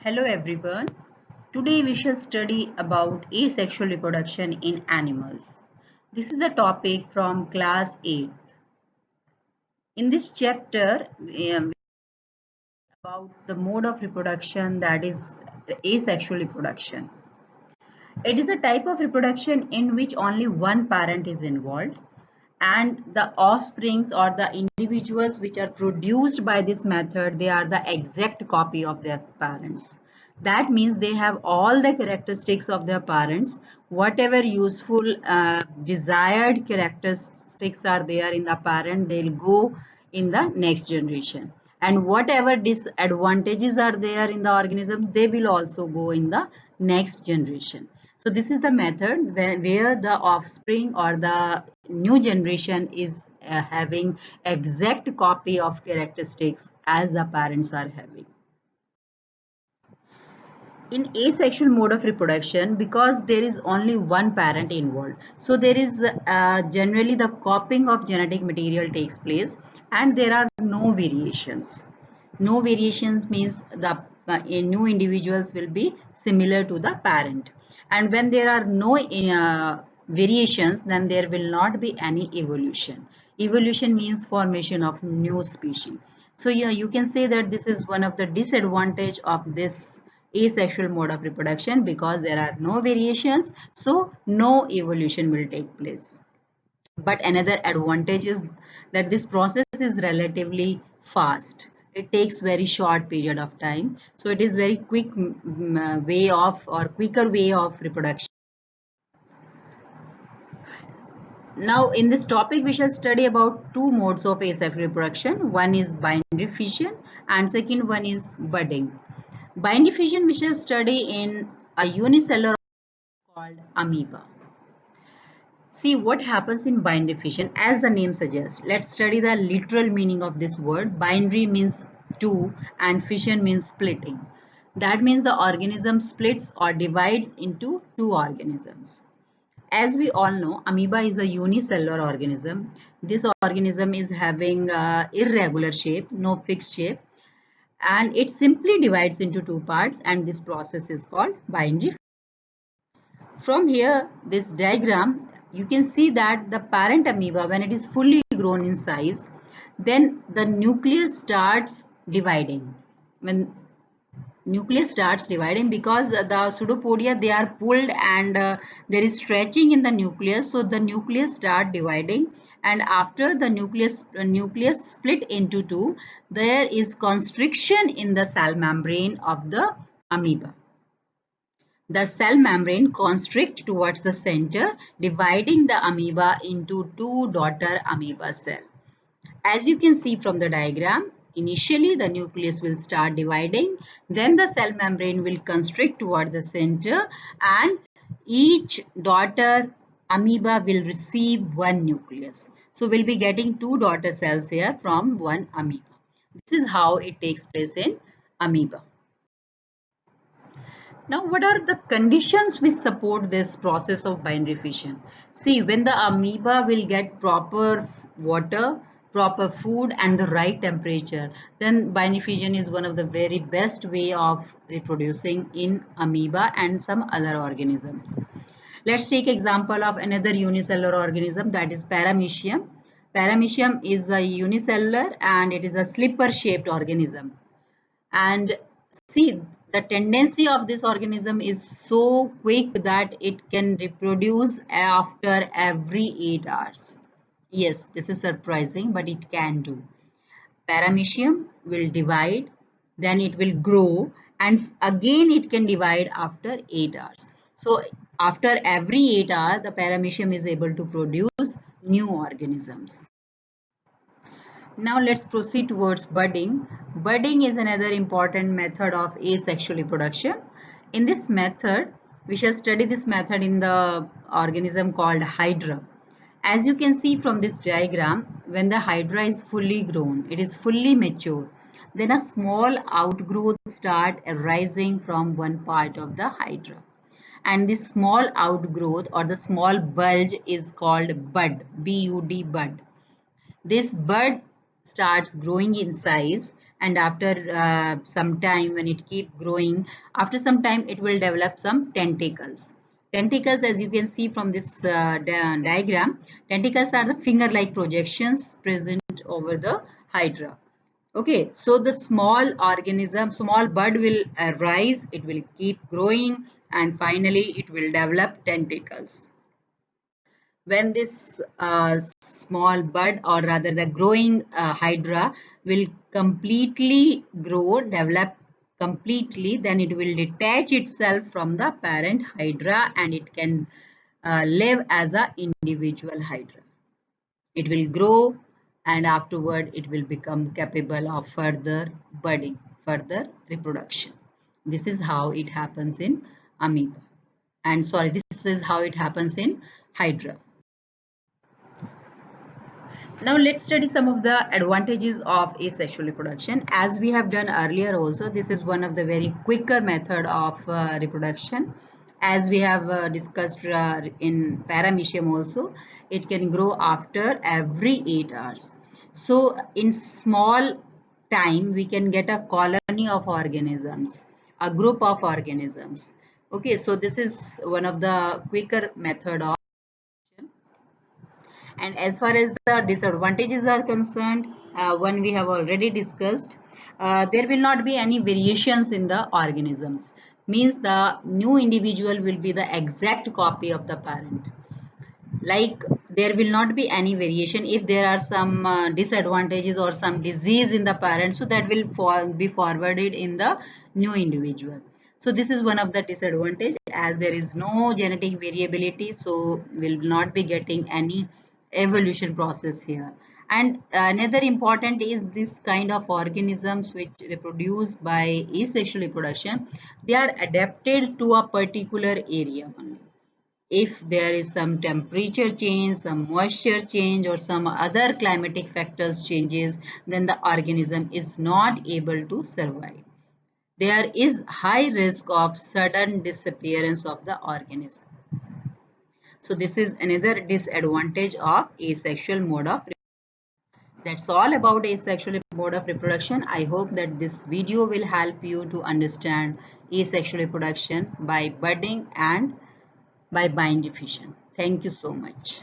Hello everyone. Today we shall study about asexual reproduction in animals. This is a topic from class 8. In this chapter, about the mode of reproduction, that is asexual reproduction. It is a type of reproduction in which only one parent is involved and the offsprings or the individuals which are produced by this method, they are the exact copy of their parents. That means they have all the characteristics of their parents. Whatever useful desired characteristics are there in the parent, they'll go in the next generation, and whatever disadvantages are there in the organisms, they will also go in the next generation. So this is the method where the offspring or the new generation is having exact copy of characteristics as the parents are having. In asexual mode of reproduction, because there is only one parent involved, so there is generally the copying of genetic material takes place and there are no variations. No variations means the new individuals will be similar to the parent, and when there are no variations, then there will not be any evolution. Evolution means formation of new species. So yeah, you can say that this is one of the disadvantage of this asexual mode of reproduction, because there are no variations, so no evolution will take place. But another advantage is that this process is relatively fast. It takes very short period of time, so it is very quick way of or quicker way of reproduction. Now in this topic we shall study about two modes of asexual reproduction. One is binary fission and second one is budding. Binary fission we shall study in a unicellular called amoeba. See what happens in binary fission as the name suggests. Let's study the literal meaning of this word. Binary means two and fission means splitting. That means the organism splits or divides into two organisms. As we all know, amoeba is a unicellular organism. This organism is having irregular shape, no fixed shape, and it simply divides into two parts, and this process is called binary. From here, this diagram, you can see that the parent amoeba, when it is fully grown in size, then the nucleus starts dividing. When nucleus starts dividing, because the pseudopodia, they are pulled and there is stretching in the nucleus, so the nucleus start dividing, and after the nucleus split into two, there is constriction in the cell membrane of the amoeba. The cell membrane constricts towards the center, dividing the amoeba into two daughter amoeba cells. As you can see from the diagram, initially the nucleus will start dividing, then the cell membrane will constrict toward the center, and each daughter amoeba will receive one nucleus. So we'll be getting two daughter cells here from one amoeba. This is how it takes place in amoeba. Now, what are the conditions which support this process of binary fission? See, when the amoeba will get proper water, proper food and the right temperature, then binary fission is one of the very best way of reproducing in amoeba and some other organisms. Let's take example of another unicellular organism, that is Paramecium. Paramecium is a unicellular and it is a slipper shaped organism. And see, the tendency of this organism is so quick that it can reproduce after every 8 hours. Yes, this is surprising, but it can do. Paramecium will divide, then it will grow, and again it can divide after 8 hours. So after every 8 hours, the paramecium is able to produce new organisms. Now let's proceed towards budding. Budding is another important method of asexual reproduction. In this method, we shall study this method in the organism called hydra. As you can see from this diagram, when the hydra is fully grown, it is fully mature, then a small outgrowth start arising from one part of the hydra. And this small outgrowth or the small bulge is called bud, B-U-D, bud. This bud starts growing in size, and after some time, when it keep growing, after some time it will develop some tentacles. Tentacles, as you can see from this diagram, tentacles are the finger like projections present over the hydra. Okay, so the small organism, small bud will arise, it will keep growing, and finally it will develop tentacles. When this small bud, or rather the growing hydra, will completely grow, develop completely, then it will detach itself from the parent hydra, and it can live as a individual hydra. It will grow, and afterward it will become capable of further budding, further reproduction. This is how it happens in amoeba, and sorry, this is how it happens in hydra. Now let's study some of the advantages of asexual reproduction. As we have done earlier also, this is one of the very quicker method of reproduction. As we have discussed in paramecium also, it can grow after every 8 hours. So in small time, we can get a colony of organisms, a group of organisms. Okay, so this is one of the quicker method of. And as far as the disadvantages are concerned, one we have already discussed, there will not be any variations in the organisms. Means the new individual will be the exact copy of the parent. Like there will not be any variation if there are some disadvantages or some disease in the parent, so that will be forwarded in the new individual. So this is one of the disadvantage, as there is no genetic variability, so will not be getting any evolution process here. And another important is this kind of organisms which reproduce by asexual reproduction, they are adapted to a particular area only. If there is some temperature change, some moisture change, or some other climatic factors changes, then the organism is not able to survive. There is high risk of sudden disappearance of the organism. So this is another disadvantage of asexual mode of reproduction. That's all about asexual mode of reproduction. I hope that this video will help you to understand asexual reproduction by budding and by bind diffusion. Thank you so much.